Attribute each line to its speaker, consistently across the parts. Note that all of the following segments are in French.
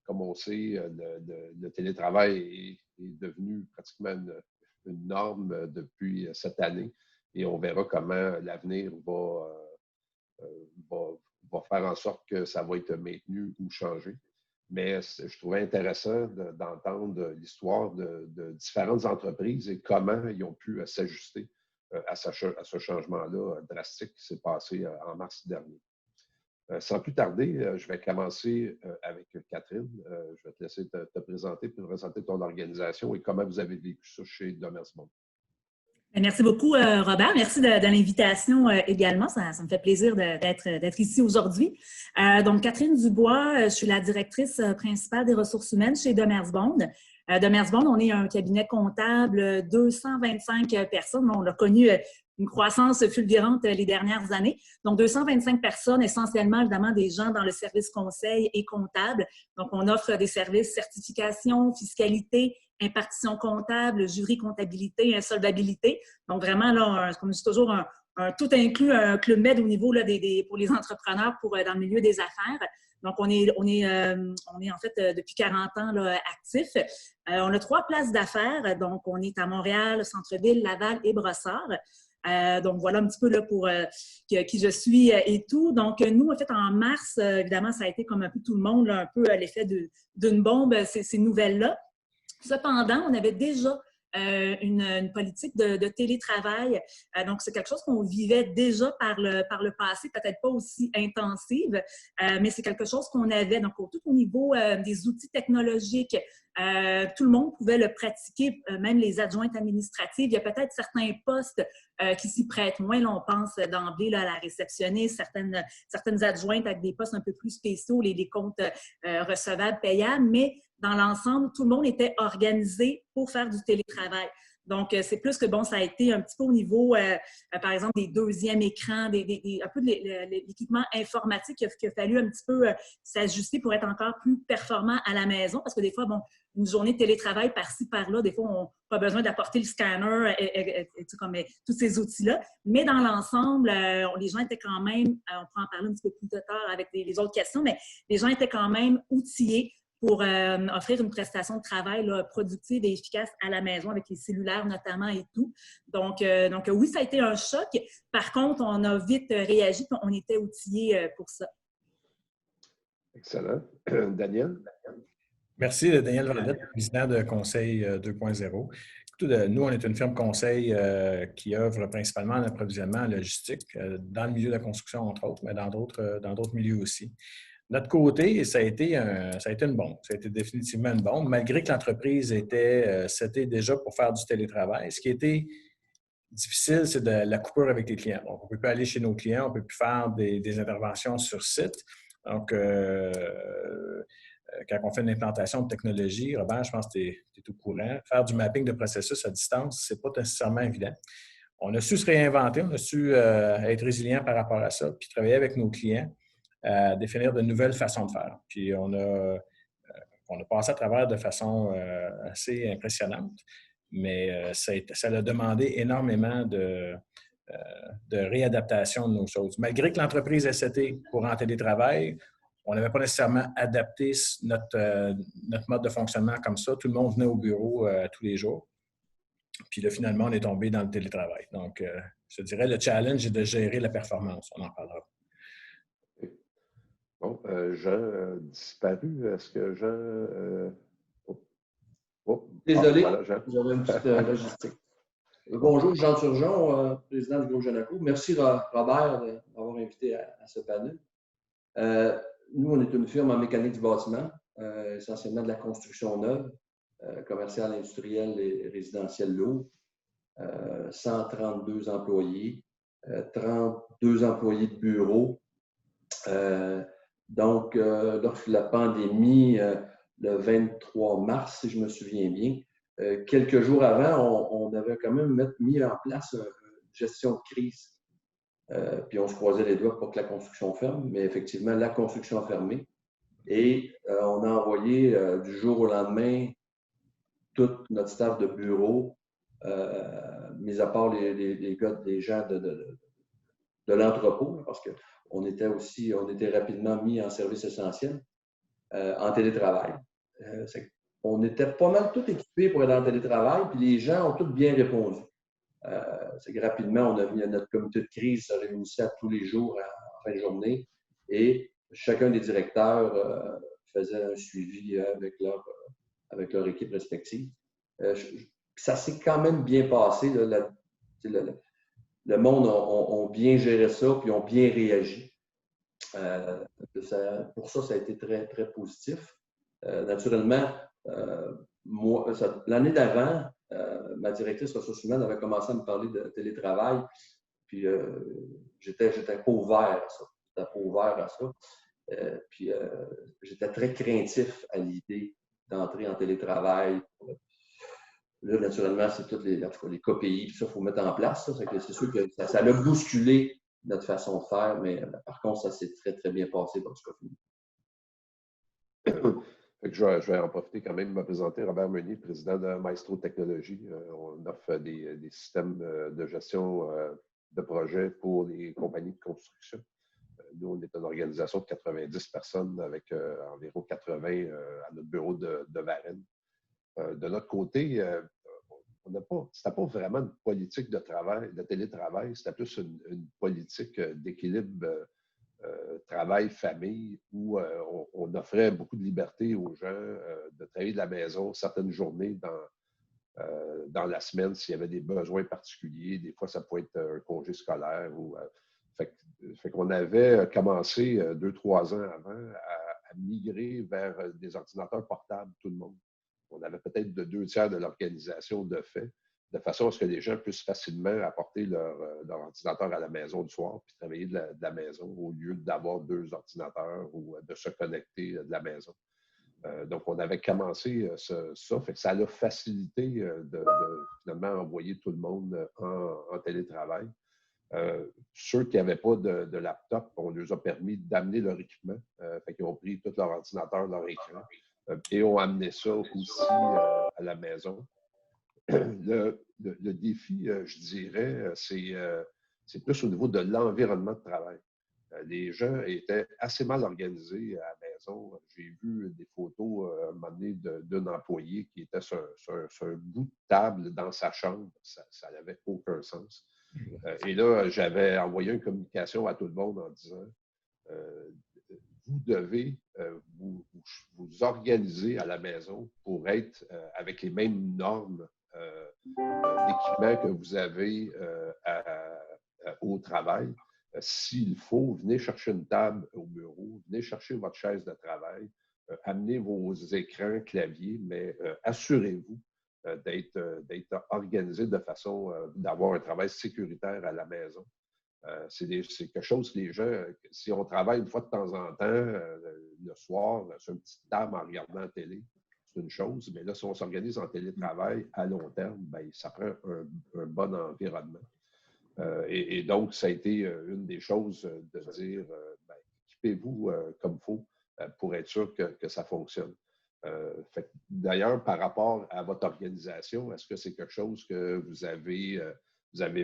Speaker 1: comme on sait, le télétravail est devenu pratiquement une norme depuis cette année et on verra comment l'avenir va faire en sorte que ça va être maintenu ou changé. Mais je trouvais intéressant d'entendre l'histoire de différentes entreprises et comment ils ont pu s'ajuster à ce changement-là drastique qui s'est passé en mars dernier. Sans plus tarder, je vais commencer avec Catherine. Je vais te laisser te présenter puis présenter ton organisation et comment vous avez vécu ça chez Domersmont.
Speaker 2: Merci beaucoup, Robert. Merci de l'invitation également. Ça me fait plaisir d'être ici aujourd'hui. Donc, Catherine Dubois, je suis la directrice principale des ressources humaines chez Demers Bond. Demers Bond, on est un cabinet comptable, 225 personnes. On a connu une croissance fulgurante les dernières années. Donc, 225 personnes, essentiellement, évidemment, des gens dans le service conseil et comptable. Donc, on offre des services certification, fiscalité, impartition comptable, jury comptabilité, insolvabilité. Donc, vraiment, là, comme je dis toujours, un tout inclus, un club med au niveau là, pour les entrepreneurs dans le milieu des affaires. Donc, on est en fait depuis 40 ans là, actifs. On a 3 places d'affaires. Donc, on est à Montréal, Centre-Ville, Laval et Brossard. Donc, voilà un petit peu là, pour qui je suis et tout. Donc, nous, en fait, en mars, évidemment, ça a été comme un peu tout le monde, là, un peu l'effet d'une bombe, ces nouvelles-là. Cependant, on avait déjà une politique de télétravail. Donc, c'est quelque chose qu'on vivait déjà par le passé, peut-être pas aussi intensive, mais c'est quelque chose qu'on avait. Donc, tout au niveau des outils technologiques, tout le monde pouvait le pratiquer, même les adjointes administratives. Il y a peut-être certains postes qui s'y prêtent moins. Là, on pense d'emblée là, à la réceptionniste, certaines adjointes avec des postes un peu plus spéciaux, les comptes recevables, payables, mais dans l'ensemble, tout le monde était organisé pour faire du télétravail. Donc, c'est plus que, bon, ça a été un petit peu au niveau, par exemple, des deuxièmes écrans, un peu de l'équipement informatique qu'il a fallu un petit peu s'ajuster pour être encore plus performant à la maison. Parce que des fois, bon, une journée de télétravail par-ci, par-là, des fois, on n'a pas besoin d'apporter le scanner et comme tous ces outils-là. Mais dans l'ensemble, les gens étaient quand même, on pourra en parler un petit peu plus tard avec les autres questions, mais les gens étaient quand même outillés pour offrir une prestation de travail là, productive et efficace à la maison avec les cellulaires notamment et tout. Donc oui, ça a été un choc. Par contre, on a vite réagi et on était outillés pour ça.
Speaker 1: Excellent. Daniel?
Speaker 3: Merci, Daniel Valdette, président de Conseil 2.0. Nous, on est une firme conseil qui œuvre principalement en approvisionnement logistique, dans le milieu de la construction, entre autres, mais dans d'autres milieux aussi. Notre côté, ça a été une bombe. Ça a été définitivement une bombe, malgré que l'entreprise c'était déjà pour faire du télétravail. Ce qui était difficile, c'est de la coupure avec les clients. Donc, on ne peut plus aller chez nos clients, on ne peut plus faire des interventions sur site. Donc, quand on fait une implantation de technologie, Robert, je pense que tu es au courant, faire du mapping de processus à distance, ce n'est pas nécessairement évident. On a su se réinventer, on a su être résilient par rapport à ça, puis travailler avec nos clients à définir de nouvelles façons de faire. Puis on a passé à travers de façon assez impressionnante, mais ça a demandé énormément de réadaptation de nos choses. Malgré que l'entreprise SCT pour en télétravail, on n'avait pas nécessairement adapté notre mode de fonctionnement comme ça. Tout le monde venait au bureau tous les jours. Puis là, finalement, on est tombé dans le télétravail. Donc, je dirais, le challenge est de gérer la performance. On en parlera.
Speaker 1: Bon, Jean a disparu. Est-ce que Jean...
Speaker 4: Désolé,
Speaker 1: voilà, Jean.
Speaker 4: j'avais une petite logistique. Bonjour, Jean Turgeon, président du groupe Genaco. Merci, Robert, de m'avoir invité à ce panel. Nous, on est une firme en mécanique du bâtiment, essentiellement de la construction neuve, commerciale, industrielle et résidentielle lourde. 132 employés, 32 employés de bureau. Donc, lorsque la pandémie, le 23 mars, si je me souviens bien, quelques jours avant, on avait quand même mis en place une gestion de crise. Puis on se croisait les doigts pour que la construction ferme, mais effectivement, la construction a fermé. Et on a envoyé du jour au lendemain tout notre staff de bureau, mis à part les gens de l'entrepôt, parce qu'on était rapidement mis en service essentiel. en télétravail. On était pas mal tout équipés pour être en télétravail, puis les gens ont tous bien répondu. C'est que rapidement, on a mis notre comité de crise se réunissait tous les jours en fin de journée et chacun des directeurs faisait un suivi avec leur équipe respective. Ça s'est quand même bien passé. Le monde a bien géré ça puis ont bien réagi. Pour ça, ça a été très, très positif. Naturellement, l'année d'avant, ma directrice ressources humaines avait commencé à me parler de télétravail, puis j'étais pas ouvert à ça. Puis j'étais très craintif à l'idée d'entrer en télétravail. Là, naturellement, c'est tous les KPI, puis ça, il faut mettre en place. C'est sûr que ça a bousculé notre façon de faire, mais par contre, ça s'est très, très bien passé dans ce cas-là.
Speaker 1: Je vais en profiter quand même de me présenter. Robert Meunier, président de Maestro Technologies. On offre des systèmes de gestion de projet pour les compagnies de construction. Nous, on est une organisation de 90 personnes avec environ 80 à notre bureau de Varennes. De notre côté, c'était pas vraiment une politique de télétravail, c'était plus une politique d'équilibre travail-famille où on offrait beaucoup de liberté aux gens de travailler de la maison certaines journées dans la semaine s'il y avait des besoins particuliers. Des fois, ça pouvait être un congé scolaire. Fait qu'on avait commencé 2-3 ans avant à migrer vers des ordinateurs portables, tout le monde. On avait peut-être 2/3 de l'organisation de fait, de façon à ce que les gens puissent facilement apporter leur ordinateur à la maison du soir puis travailler de la maison au lieu d'avoir 2 ordinateurs ou de se connecter de la maison. Donc, on avait commencé ça. Fait que ça a facilité de finalement envoyer tout le monde en télétravail. Ceux qui n'avaient pas de laptop, on leur a permis d'amener leur équipement. Fait qu'ils ont pris tout leur ordinateur, leur écran et ont amené ça aussi à la maison. Le défi, je dirais, c'est plus au niveau de l'environnement de travail. Les gens étaient assez mal organisés à la maison. J'ai vu des photos à un moment donné d'un employé qui était sur un bout de table dans sa chambre. Ça n'avait aucun sens. Et là, j'avais envoyé une communication à tout le monde en disant vous devez vous organiser à la maison pour être avec les mêmes normes d'équipement que vous avez au travail. S'il faut, venez chercher une table au bureau, venez chercher votre chaise de travail, amenez vos écrans, claviers, mais assurez-vous d'être organisé de façon d'avoir un travail sécuritaire à la maison. C'est quelque chose que les gens, si on travaille une fois de temps en temps, le soir, sur une petite table en regardant la télé, c'est une chose, mais là, si on s'organise en télétravail à long terme, bien, ça prend un bon environnement. Et donc, ça a été une des choses de dire, équipez-vous comme il faut pour être sûr que ça fonctionne. D'ailleurs, par rapport à votre organisation, est-ce que c'est quelque chose que vous avez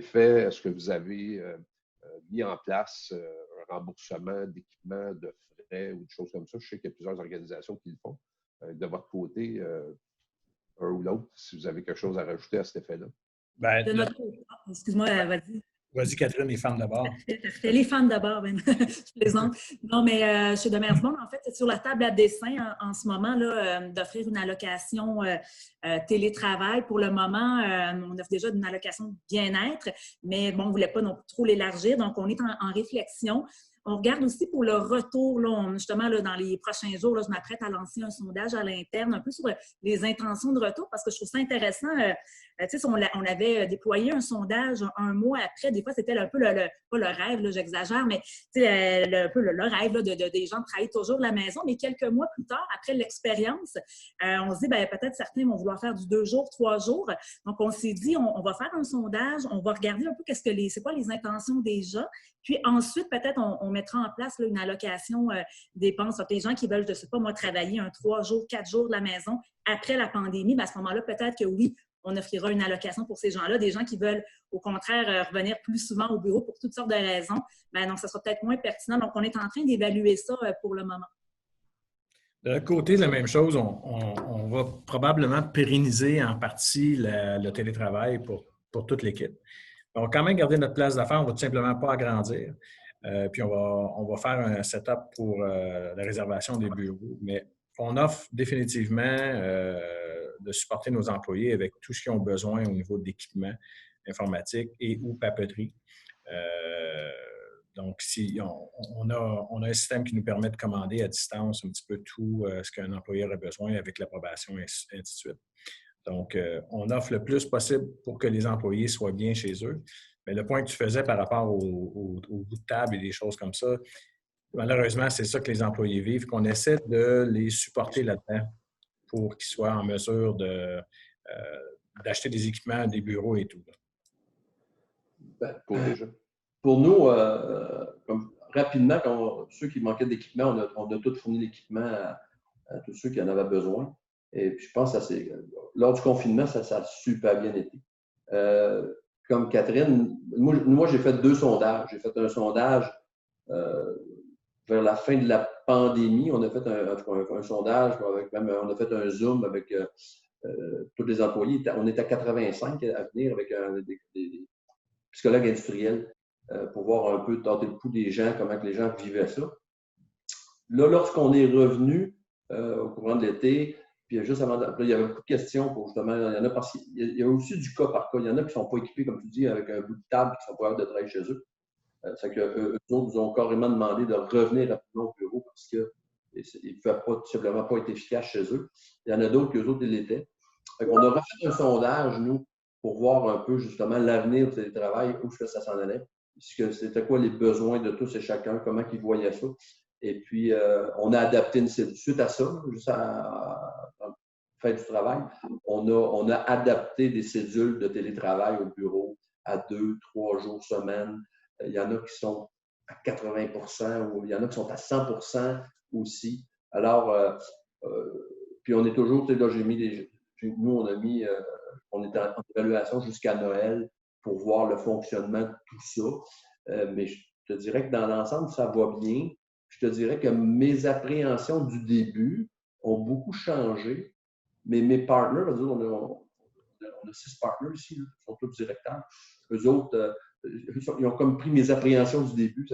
Speaker 1: fait? Est-ce que vous avez mis en place un remboursement d'équipement, de frais ou des choses comme ça? Je sais qu'il y a plusieurs organisations qui le font. De votre côté, un ou l'autre, si vous avez quelque chose à rajouter à cet effet-là.
Speaker 2: De notre côté. Excuse-moi, vas-y.
Speaker 3: Vas-y, Catherine, les femmes d'abord.
Speaker 2: Les femmes d'abord, je plaisante. Non, mais chez Demers Monde, en fait, c'est sur la table à dessin en ce moment là, d'offrir une allocation télétravail. Pour le moment, on offre déjà une allocation bien-être, mais bon, on ne voulait pas non plus trop l'élargir, donc on est en réflexion. On regarde aussi pour le retour, là, justement, là, dans les prochains jours, là, je m'apprête à lancer un sondage à l'interne, un peu sur les intentions de retour, parce que je trouve ça intéressant. Tu sais, on avait déployé un sondage un mois après. Des fois, c'était un peu pas le rêve, là, j'exagère, mais un peu le rêve là, des gens de travailler toujours de la maison. Mais quelques mois plus tard, après l'expérience, on se dit, peut-être certains vont vouloir faire du 2 jours, 3 jours. Donc, on s'est dit, on va faire un sondage, on va regarder un peu c'est quoi les intentions des gens. Puis ensuite, peut-être, on mettra en place là, une allocation dépenses. Donc, les gens qui veulent, je ne sais pas, moi, travailler 3 jours, 4 jours de la maison après la pandémie, à ce moment-là, peut-être que oui, on offrira une allocation pour ces gens-là. Des gens qui veulent, au contraire, revenir plus souvent au bureau pour toutes sortes de raisons, donc ça sera peut-être moins pertinent. Donc, on est en train d'évaluer ça pour le moment.
Speaker 3: De l'autre côté, la même chose, on va probablement pérenniser en partie le télétravail pour toute l'équipe. On va quand même garder notre place d'affaires, on ne va tout simplement pas agrandir. Puis on va faire un setup pour la réservation des bureaux. Mais on offre définitivement de supporter nos employés avec tout ce qu'ils ont besoin au niveau d'équipement informatique et ou papeterie. Donc, si on a un système qui nous permet de commander à distance un petit peu tout ce qu'un employé aurait besoin avec l'approbation et ainsi de suite. Donc, on offre le plus possible pour que les employés soient bien chez eux. Mais le point que tu faisais par rapport au bout de table et des choses comme ça, malheureusement, c'est ça que les employés vivent, qu'on essaie de les supporter là-dedans pour qu'ils soient en mesure d'acheter des équipements, des bureaux et tout.
Speaker 4: Pour nous, rapidement, ceux qui manquaient d'équipement, on a tout fourni l'équipement à tous ceux qui en avaient besoin. Et puis, je pense que lors du confinement, ça a super bien été. Comme Catherine, moi j'ai fait 2 sondages. J'ai fait un sondage vers la fin de la pandémie. On a fait un sondage, on a fait un Zoom avec tous les employés. On était à 85 à venir avec des psychologues industriels pour voir un peu, tenter le pouls des gens, comment que les gens vivaient ça. Là, lorsqu'on est revenu au courant de l'été, puis juste avant, il y avait beaucoup de questions pour justement, il y a aussi du cas par cas. Il y en a qui ne sont pas équipés, comme tu dis, avec un bout de table qui sont pas capables de travailler chez eux. C'est qu'eux autres nous ont carrément demandé de revenir rapidement au bureau parce qu'ils ne pouvaient tout simplement pas être efficaces chez eux. Il y en a d'autres qu'eux autres, ils l'étaient. On a refait un sondage, nous, pour voir un peu justement l'avenir du télétravail, où ça s'en allait. C'était quoi les besoins de tous et chacun, comment ils voyaient ça. Et puis, on a adapté une cellule. Suite à ça, juste à la fin du travail, on a adapté des cellules de télétravail au bureau à 2, 3 jours semaine. Il y en a qui sont à 80 ou il y en a qui sont à 100 aussi. Alors, puis on est toujours, là, nous, on est en évaluation jusqu'à Noël pour voir le fonctionnement de tout ça. Mais je te dirais que dans l'ensemble, ça va bien. Je te dirais que mes appréhensions du début ont beaucoup changé. Mais mes partners, on a 6 partners ici, là, qui sont tous directeurs. Eux autres, ils ont comme pris mes appréhensions du début.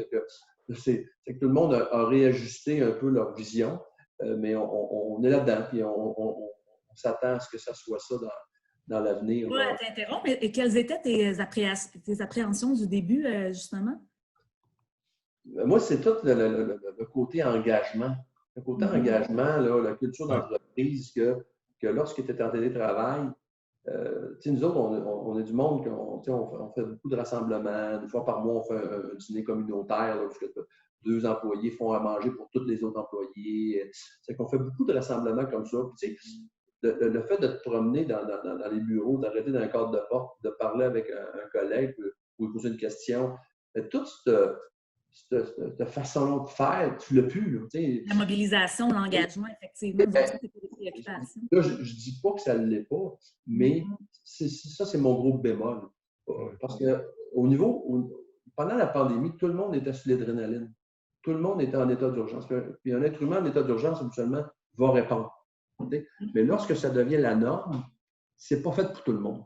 Speaker 4: C'est que tout le monde a réajusté un peu leur vision, mais on est là-dedans, puis on s'attend à ce que ça soit ça dans l'avenir.
Speaker 2: Oui, t'interromps. Et quelles étaient tes appréhensions du début, justement?
Speaker 4: Moi, c'est tout le côté engagement. Le côté engagement, là, la culture d'entreprise, que lorsque tu es en télétravail, nous autres, on est du monde, on fait beaucoup de rassemblements. Des fois par mois, on fait un dîner communautaire, là, où 2 employés font à manger pour tous les autres employés. C'est qu'on fait beaucoup de rassemblements comme ça. Puis, le fait de te promener dans les bureaux, d'arrêter dans un cadre de porte, de parler avec un collègue ou lui poser une question, toute cette façon de faire, tu l'as plus.
Speaker 2: La mobilisation, l'engagement, effectivement. Là,
Speaker 4: je ne dis pas que ça ne l'est pas, mais ça, c'est mon gros bémol. Parce que pendant la pandémie, tout le monde était sur l'adrénaline. Tout le monde était en état d'urgence. Puis un être humain en état d'urgence, habituellement, va répondre. Mais lorsque ça devient la norme, c'est pas fait pour tout le monde.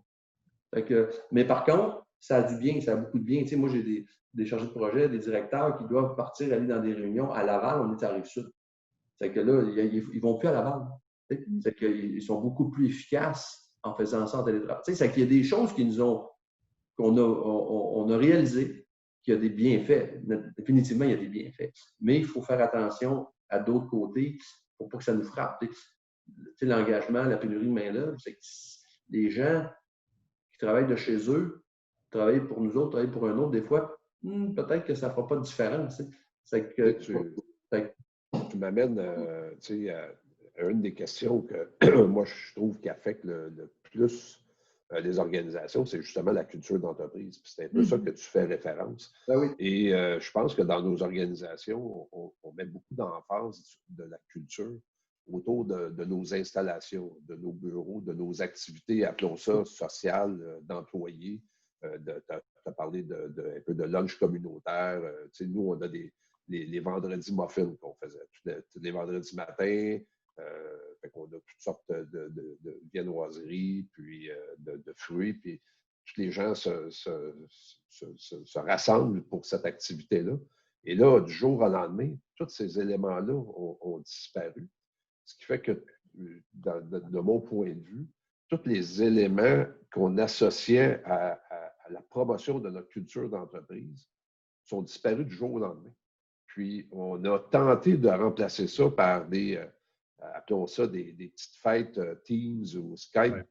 Speaker 4: Mais par contre, ça a du bien, ça a beaucoup de bien. Moi, j'ai des chargés de projet, des directeurs qui doivent partir, aller dans des réunions. À Laval, on est à Rive-Sud. C'est que là, ils ne vont plus à Laval. C'est qu'ils sont beaucoup plus efficaces en faisant ça en télétravail. C'est qu'il y a des choses qu'on a réalisées, qu'il y a des bienfaits. Définitivement, il y a des bienfaits. Mais il faut faire attention à d'autres côtés pour pas que ça nous frappe. L'engagement, la pénurie de main-d'œuvre, c'est que les gens qui travaillent de chez eux, travailler pour nous autres, travailler pour un autre, des fois, peut-être que ça ne fera pas de différence.
Speaker 1: Tu m'amènes à une des questions que moi, je trouve qui affecte le plus les organisations, c'est justement la culture d'entreprise. C'est un peu ça que tu fais référence.
Speaker 4: Ben oui.
Speaker 1: Et je pense que dans nos organisations, on met beaucoup d'emphase de la culture autour de nos installations, de nos bureaux, de nos activités, appelons ça sociales, d'employés. Tu as parlé un peu de lunch communautaire. Nous, on a des les vendredis muffins qu'on faisait. Tous les vendredis matins, on a toutes sortes de viennoiseries, puis de fruits, puis tous les gens se rassemblent pour cette activité-là. Et là, du jour au lendemain, tous ces éléments-là ont disparu. Ce qui fait que, de mon point de vue, tous les éléments qu'on associait à la promotion de notre culture d'entreprise sont disparus du jour au lendemain. Puis, on a tenté de remplacer ça par appelons ça des petites fêtes Teams ou Skype. Ouais.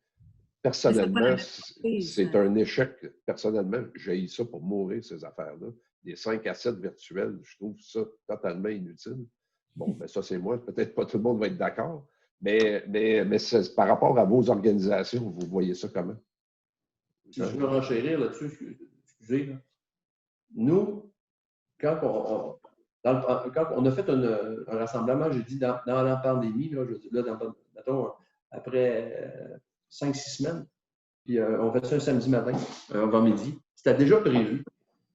Speaker 1: Personnellement, c'est un échec. Personnellement, j'ai eu ça pour mourir, ces affaires-là. Des 5 à 7 virtuels, je trouve ça totalement inutile. Bon, ben ça, c'est moi. Peut-être pas tout le monde va être d'accord, mais par rapport à vos organisations, vous voyez ça comment?
Speaker 4: Si je veux renchérir là-dessus, excusez. Là. Nous, quand on a fait un rassemblement, j'ai dit, dans la pandémie, mettons, après 5-6 semaines, puis on fait ça un samedi matin, avant midi. C'était déjà prévu.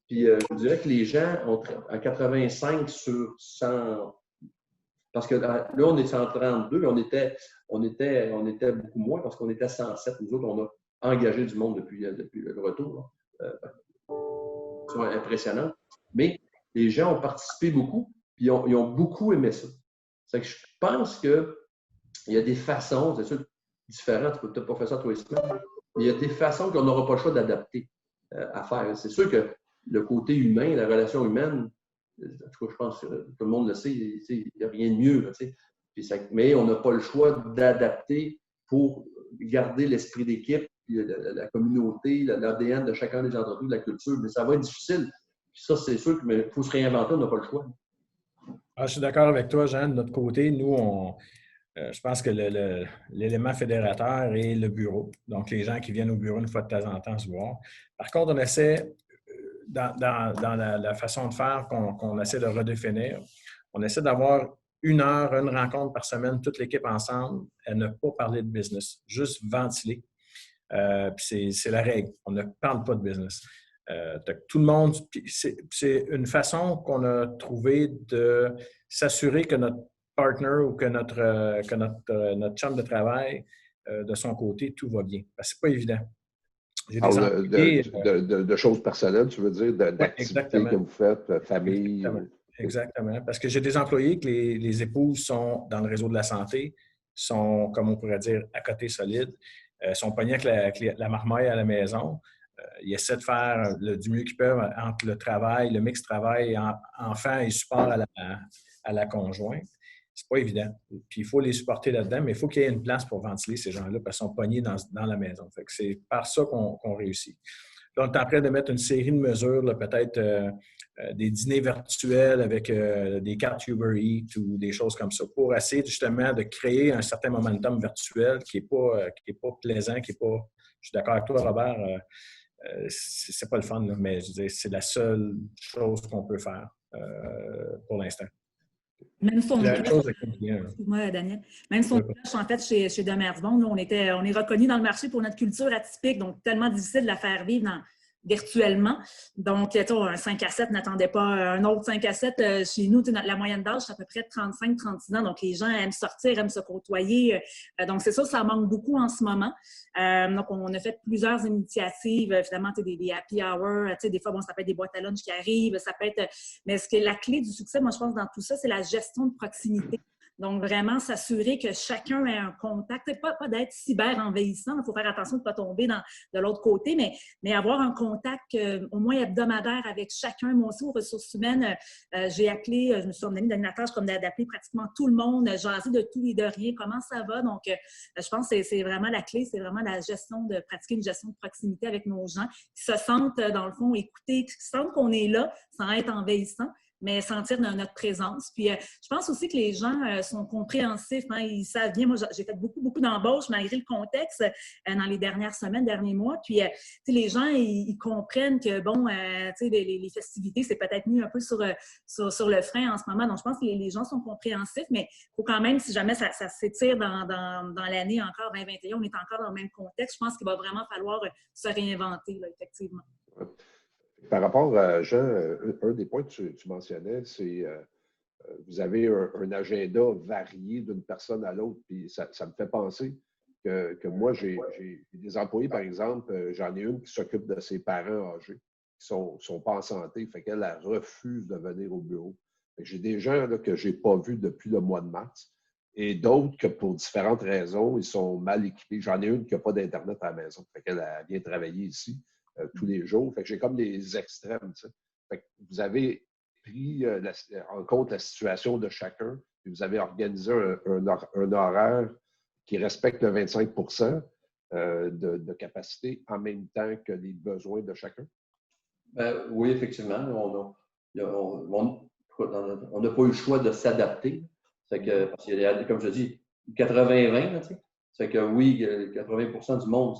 Speaker 4: Puis je dirais que les gens ont à 85 sur 100, parce que là, on est 132, on était beaucoup moins parce qu'on était 107. Nous autres, on a engagé du monde depuis le retour. C'est impressionnant. Mais les gens ont participé beaucoup, puis ils ont beaucoup aimé ça. C'est que je pense qu'il y a des façons, c'est sûr, différentes, tu peux peut-être pas faire ça tous les semaines, mais il y a des façons qu'on n'aura pas le choix d'adapter à faire. C'est sûr que le côté humain, la relation humaine, en tout cas, je pense que tout le monde le sait, il n'y a rien de mieux. Mais on n'a pas le choix d'adapter pour garder l'esprit d'équipe, la communauté, l'ADN de chacun des entreprises, la culture. Mais ça va être difficile. Puis ça, c'est sûr qu'il faut se réinventer, on n'a pas le choix.
Speaker 3: Je suis d'accord avec toi, Jean. De notre côté, nous, je pense que l'élément fédérateur est le bureau. Donc, les gens qui viennent au bureau une fois de temps en temps se voir. Par contre, on essaie, dans la façon de faire qu'on essaie de redéfinir, on essaie d'avoir une rencontre par semaine, toute l'équipe ensemble, à ne pas parler de business, juste ventiler. Puis c'est la règle. On ne parle pas de business. Tout le monde, c'est une façon qu'on a trouvé de s'assurer que notre partner ou que notre chum de travail, de son côté, tout va bien. Parce que c'est pas évident.
Speaker 1: De choses personnelles, tu veux dire, d'activités que vous faites, famille.
Speaker 3: Exactement. Parce que j'ai des employés que les épouses sont dans le réseau de la santé, sont, comme on pourrait dire, à côté solide, sont pognés avec la marmaille à la maison. Ils essaient de faire du mieux qu'ils peuvent entre le travail, le mix travail, enfants et support à la conjointe. C'est pas évident. Puis il faut les supporter là-dedans, mais il faut qu'il y ait une place pour ventiler ces gens-là parce qu'ils sont pognés dans la maison. Fait que c'est par ça qu'on réussit. Là, on est en train de mettre une série de mesures, peut-être des dîners virtuels avec des cartes Uber Eats ou des choses comme ça pour essayer justement de créer un certain momentum virtuel qui n'est pas plaisant, qui est pas. Je suis d'accord avec toi, Robert. C'est pas le fun, là, mais je veux dire, c'est la seule chose qu'on peut faire pour l'instant.
Speaker 2: Même son excuse-moi, Daniel. Même son cloche, en fait, chez Demersbon, on est reconnu dans le marché pour notre culture atypique, donc tellement difficile de la faire vivre virtuellement. Donc, un 5 à 7 n'attendait pas un autre 5 à 7. Chez nous, la moyenne d'âge, c'est à peu près 35-36 ans. Donc, les gens aiment sortir, aiment se côtoyer. Donc, c'est ça manque beaucoup en ce moment. Donc, on a fait plusieurs initiatives, finalement, des happy hours. Des fois, ça peut être des boîtes à lunch qui arrivent. Ça peut être... Mais la clé du succès, moi, je pense, dans tout ça, c'est la gestion de proximité. Donc, vraiment s'assurer que chacun ait un contact. Pas d'être cyber envahissant. Il faut faire attention de ne pas tomber de l'autre côté, mais avoir un contact au moins hebdomadaire avec chacun. Moi aussi, aux ressources humaines, j'ai appelé, je me suis emmenée d'animateur comme d'appeler pratiquement tout le monde, jaser de tout et de rien. Comment ça va? Donc, je pense que c'est vraiment la clé. C'est vraiment la gestion de pratiquer une gestion de proximité avec nos gens qui se sentent, dans le fond, écoutés, qui sentent qu'on est là sans être envahissant, mais sentir notre présence. Puis, je pense aussi que les gens sont compréhensifs. Hein, ils savent bien. Moi, j'ai fait beaucoup d'embauches malgré le contexte dans les dernières semaines, derniers mois. Puis, les gens, ils comprennent que, bon, les festivités, c'est peut-être mis un peu sur le frein en ce moment. Donc, je pense que les gens sont compréhensifs, mais il faut quand même, si jamais ça s'étire dans l'année encore 2021, on est encore dans le même contexte, je pense qu'il va vraiment falloir se réinventer, là, effectivement.
Speaker 1: par rapport à Jean, un des points que tu mentionnais, c'est vous avez un agenda varié d'une personne à l'autre. Puis ça me fait penser que moi, j'ai des employés, par exemple, j'en ai une qui s'occupe de ses parents âgés qui ne sont pas en santé, fait qu'elle refuse de venir au bureau. J'ai des gens là, que je n'ai pas vus depuis le mois de mars et d'autres que pour différentes raisons, ils sont mal équipés. J'en ai une qui n'a pas d'Internet à la maison, fait qu'elle vient travailler ici tous les jours. Fait que j'ai comme des extrêmes. Tu sais. Fait que vous avez pris en compte la situation de chacun et vous avez organisé un horaire qui respecte le 25 de capacité en même temps que les besoins de chacun?
Speaker 4: Oui, effectivement. On n'a pas eu le choix de s'adapter. Parce qu'il y a, comme je dis, 80-20. C'est que oui, 80 du monde,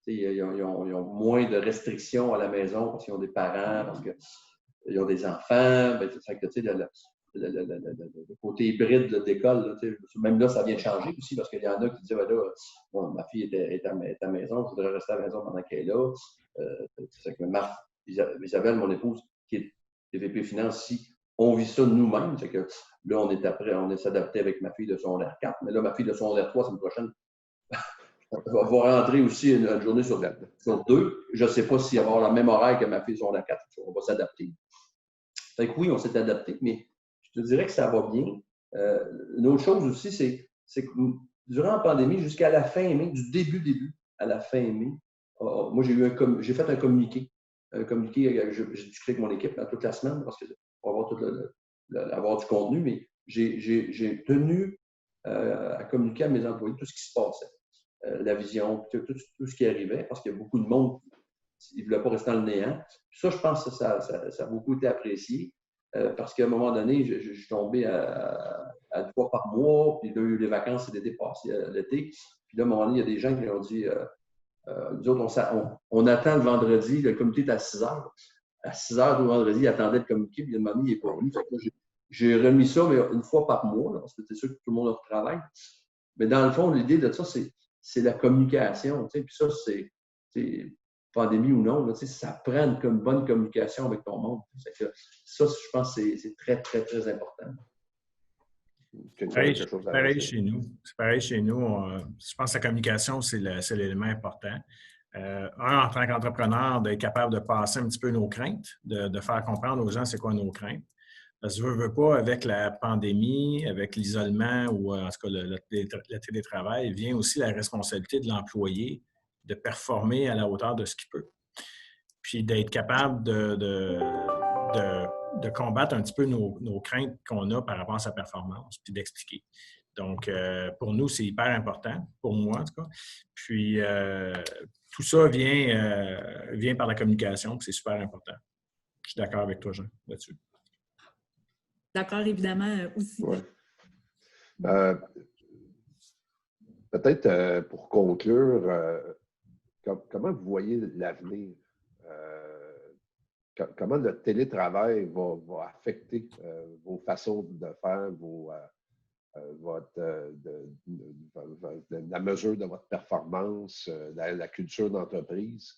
Speaker 4: ils ont moins de restrictions à la maison parce qu'ils ont des parents, parce qu'ils ont des enfants. Le côté hybride d'école, même là, ça vient de changer aussi parce qu'il y en a qui disent bon, ma fille est à la maison, je voudrais rester à la maison pendant qu'elle est là. C'est que Isabelle, mon épouse, qui est VP Finance ici, on vit ça nous-mêmes. C'est que là, on est s'adapté avec ma fille de secondaire 4, mais là, ma fille de secondaire 3, semaine prochaine, va rentrer aussi une journée sur 2. Je ne sais pas si elle va avoir le même horaire que ma fille de secondaire 4. On va s'adapter. Fait que oui, on s'est adapté, mais je te dirais que ça va bien. Une autre chose aussi, c'est que durant la pandémie, jusqu'à la fin mai, du début à la fin mai, moi, j'ai fait un communiqué. J'ai discuté avec mon équipe toute la semaine parce que pour avoir du contenu, mais j'ai tenu à communiquer à mes employés tout ce qui se passait, la vision, tout ce qui arrivait, parce qu'il y a beaucoup de monde qui ne voulait pas rester dans le néant. Puis ça, je pense que ça a beaucoup été apprécié. Parce qu'à un moment donné, je suis tombé à 2 fois par mois, puis là, il y a eu les vacances d'été passé l'été. Puis là, à un moment donné, il y a des gens qui ont dit nous autres, on attend le vendredi, le comité est à 6 heures. À 6 heures le vendredi, il attendait le communiqué, puis le moment donné, il n'est pas venu. J'ai remis ça, mais une fois par mois, parce que c'est sûr que tout le monde retravaille. Mais dans le fond, l'idée de ça, c'est la communication. Puis ça, c'est pandémie ou non, là, ça prend une bonne communication avec ton monde. Ça, je pense que c'est très, très, très important.
Speaker 3: C'est pareil chez nous. C'est pareil chez nous. Je pense que la communication, c'est l'élément important. En tant qu'entrepreneur, d'être capable de passer un petit peu nos craintes, de faire comprendre aux gens c'est quoi nos craintes. Parce que je ne veux pas, avec la pandémie, avec l'isolement ou en tout cas le télétravail, vient aussi la responsabilité de l'employé de performer à la hauteur de ce qu'il peut. Puis d'être capable de combattre un petit peu nos craintes qu'on a par rapport à sa performance, puis d'expliquer. Donc, pour nous, c'est hyper important, pour moi en tout cas. Puis, tout ça vient par la communication, puis c'est super important. Je suis d'accord avec toi, Jean, là-dessus.
Speaker 2: D'accord, évidemment, aussi.
Speaker 1: Ouais. Peut-être pour conclure, comment vous voyez l'avenir? Comment le télétravail va affecter vos façons de faire, la mesure de votre performance, la culture d'entreprise?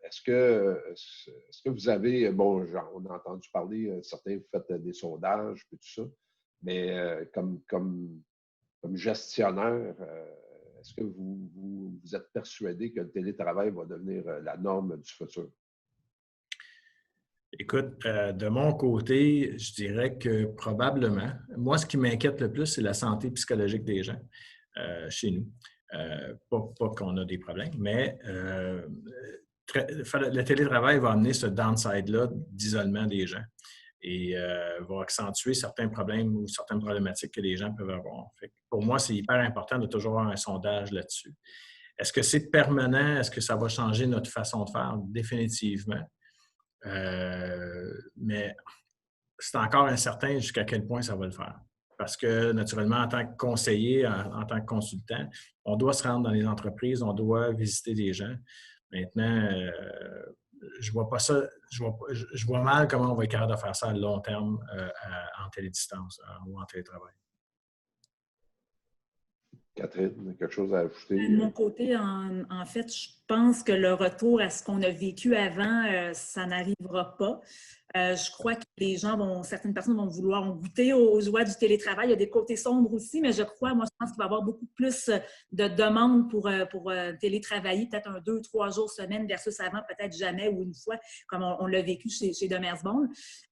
Speaker 1: Est-ce que vous avez, bon, on a entendu parler, certains vous faites des sondages et tout ça, mais comme gestionnaire, est-ce que vous êtes persuadé que le télétravail va devenir la norme du futur?
Speaker 3: Écoute, de mon côté, je dirais que probablement. Moi, ce qui m'inquiète le plus, c'est la santé psychologique des gens chez nous. Pas qu'on a des problèmes, mais le télétravail va amener ce downside-là d'isolement des gens et va accentuer certains problèmes ou certaines problématiques que les gens peuvent avoir. Fait que pour moi, c'est hyper important de toujours avoir un sondage là-dessus. Est-ce que c'est permanent? Est-ce que ça va changer notre façon de faire? Définitivement. Mais c'est encore incertain jusqu'à quel point ça va le faire. Parce que, naturellement, en tant que conseiller, en tant que consultant, on doit se rendre dans les entreprises, on doit visiter des gens. Maintenant, je vois pas ça, je vois mal comment on va être capable de faire ça à long terme en télédistance ou en télétravail.
Speaker 1: Catherine, quelque chose à ajouter?
Speaker 2: De mon côté, en fait, pense que le retour à ce qu'on a vécu avant, ça n'arrivera pas. Je crois que certaines personnes vont vouloir goûter aux joies du télétravail. Il y a des côtés sombres aussi, mais je pense qu'il va y avoir beaucoup plus de demandes pour télétravailler, peut-être 2-3 jours semaine versus avant, peut-être jamais ou une fois, comme on l'a vécu chez Demersbourg.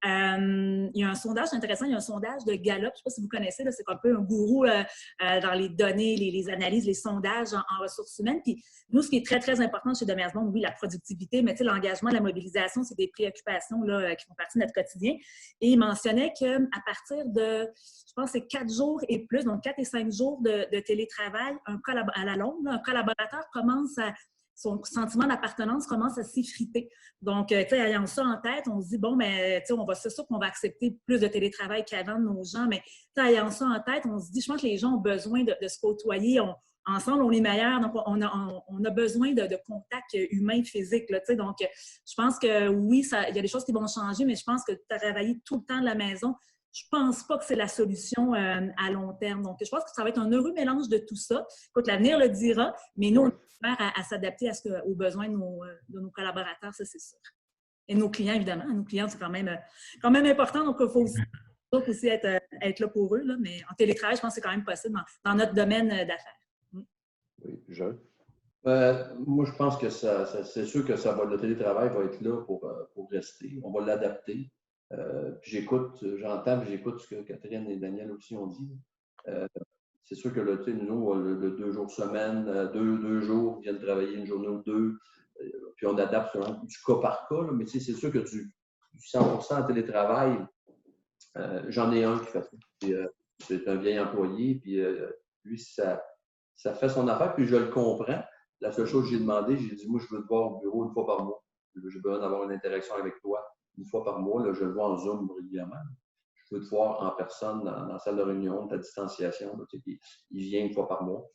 Speaker 2: Il y a un sondage intéressant, il y a un sondage de Gallup, je ne sais pas si vous connaissez, c'est un peu un gourou dans les données, les analyses, les sondages en ressources humaines. Puis nous, ce qui est très, très important chez Demersbourg, oui, la productivité, mais l'engagement, la mobilisation, c'est des préoccupations là, qui font partie de notre quotidien. Et il mentionnait qu'à partir de, je pense, c'est 4 jours et plus, donc 4 et 5 jours de télétravail, à la longue, là, un collaborateur son sentiment d'appartenance commence à s'effriter. Donc, ayant ça en tête, on se dit, bon, mais c'est sûr qu'on va accepter plus de télétravail qu'avant de nos gens, mais ayant ça en tête, on se dit, je pense que les gens ont besoin de se côtoyer. Ensemble, on est meilleurs, donc on a besoin de contact humain, physique. Là, donc, je pense que oui, il y a des choses qui vont changer, mais je pense que travailler tout le temps de la maison, je ne pense pas que c'est la solution à long terme. Donc, je pense que ça va être un heureux mélange de tout ça. Écoute, l'avenir le dira, mais nous, on est prêts à s'adapter aux besoins de nos collaborateurs, ça, c'est sûr. Et nos clients, évidemment. Nos clients, c'est quand même important, donc il faut aussi être là pour eux. Là, mais en télétravail, je pense que c'est quand même possible dans notre domaine d'affaires.
Speaker 1: Oui, Jean?
Speaker 4: Moi, je pense que c'est sûr que le télétravail va être là pour rester. On va l'adapter. J'entends et j'écoute ce que Catherine et Daniel aussi ont dit. C'est sûr que nous, le 2 jours semaine, 2 jours, viennent travailler une journée ou 2, puis on adapte selon du cas par cas. Là, mais c'est sûr que du 100% en télétravail, j'en ai un qui fait ça. C'est un vieil employé, puis lui, ça fait son affaire, puis je le comprends. La seule chose que j'ai demandé, j'ai dit, moi, je veux te voir au bureau une fois par mois. J'ai besoin d'avoir une interaction avec toi une fois par mois. Là, je le vois en Zoom régulièrement. Je veux te voir en personne dans la salle de réunion, ta distanciation. Là, puis il vient une fois par mois.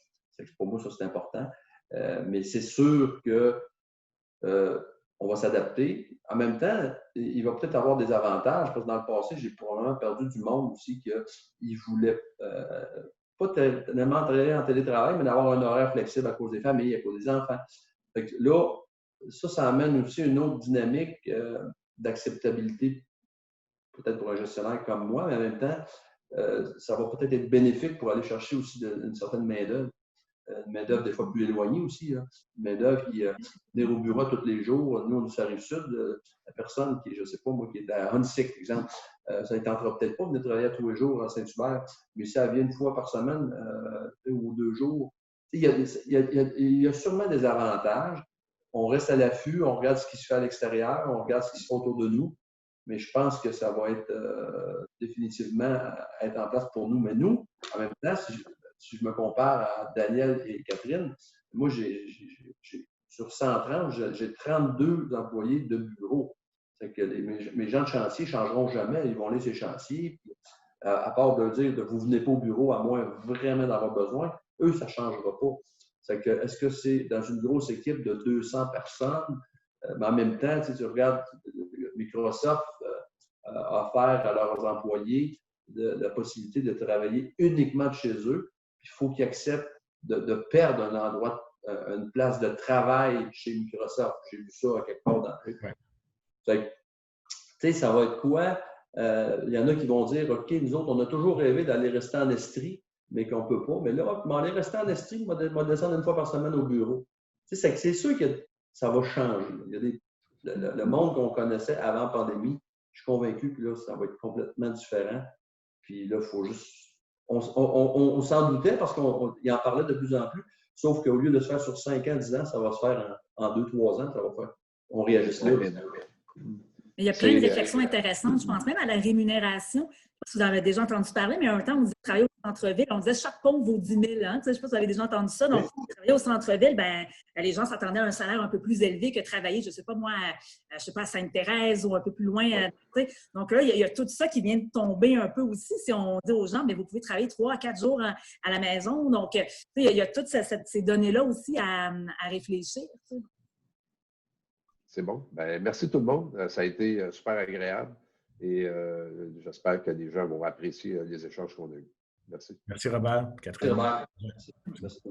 Speaker 4: Pour moi, ça, c'est important. Mais c'est sûr que on va s'adapter. En même temps, il va peut-être avoir des avantages, parce que dans le passé, j'ai probablement perdu du monde aussi qui voulait pas tellement travailler en télétravail, mais d'avoir un horaire flexible à cause des familles, à cause des enfants. Fait que là, ça amène aussi une autre dynamique d'acceptabilité, peut-être pour un gestionnaire comme moi, mais en même temps, ça va peut-être être bénéfique pour aller chercher aussi une certaine main-d'œuvre. Une main-d'œuvre des fois plus éloignée aussi. Hein. Une main-d'œuvre qui venir au bureau tous les jours. Nous, on est sur la Rive-Sud. La personne qui est, je ne sais pas, moi, qui est à Huntsic, par exemple, ça ne tentera peut-être pas de venir travailler tous les jours à Saint-Hubert, mais si elle vient une fois par semaine ou 2 jours, il y a sûrement des avantages. On reste à l'affût, on regarde ce qui se fait à l'extérieur, on regarde ce qui se fait autour de nous, mais je pense que ça va être définitivement être en place pour nous. Mais nous, en même temps, si je me compare à Daniel et Catherine, moi, sur 130, j'ai 32 employés de bureau. C'est que mes gens de chantier ne changeront jamais. Ils vont aller sur les chantiers. Puis, à part de dire que vous ne venez pas au bureau à moins vraiment d'avoir besoin, eux, ça ne changera pas. Est-ce que c'est dans une grosse équipe de 200 personnes? Mais en même temps, tu regardes, Microsoft a offert à leurs employés la possibilité de travailler uniquement de chez eux. Il faut qu'ils acceptent de perdre un endroit, une place de travail chez Microsoft. J'ai vu ça à quelque part dans le ça va être quoi? Il y en a qui vont dire, OK, nous autres, on a toujours rêvé d'aller rester en Estrie, mais qu'on ne peut pas. Mais là, on aller rester en Estrie, on va descendre une fois par semaine au bureau. C'est sûr que ça va changer. Il y a le monde qu'on connaissait avant la pandémie, je suis convaincu que là, ça va être complètement différent. Puis là, il faut juste... On s'en doutait parce qu'il en parlait de plus en plus, sauf qu'au lieu de se faire sur 5 ans, 10 ans, ça va se faire en 2-3 ans. Ça va faire... On réagisse là.
Speaker 2: Il y a plein de réflexions intéressantes. Je pense même à la rémunération. Je ne sais pas si vous en avez déjà entendu parler, mais un temps, on disait travailler au centre-ville. On disait chaque pont vaut 10 000. Hein? Je ne sais pas si vous avez déjà entendu ça. Donc, travailler au centre-ville, les gens s'attendaient à un salaire un peu plus élevé que travailler, je ne sais pas moi, à Sainte-Thérèse ou un peu plus loin. Donc là, il y a tout ça qui vient de tomber un peu aussi. Si on dit aux gens, mais vous pouvez travailler 3 à 4 jours à la maison. Donc, il y a toutes ces données-là aussi à réfléchir.
Speaker 1: C'est bon. Merci tout le monde. Ça a été super agréable et j'espère que les gens vont apprécier les échanges qu'on a eus. Merci.
Speaker 3: Merci Robert. Catherine.
Speaker 4: Merci Robert. Merci.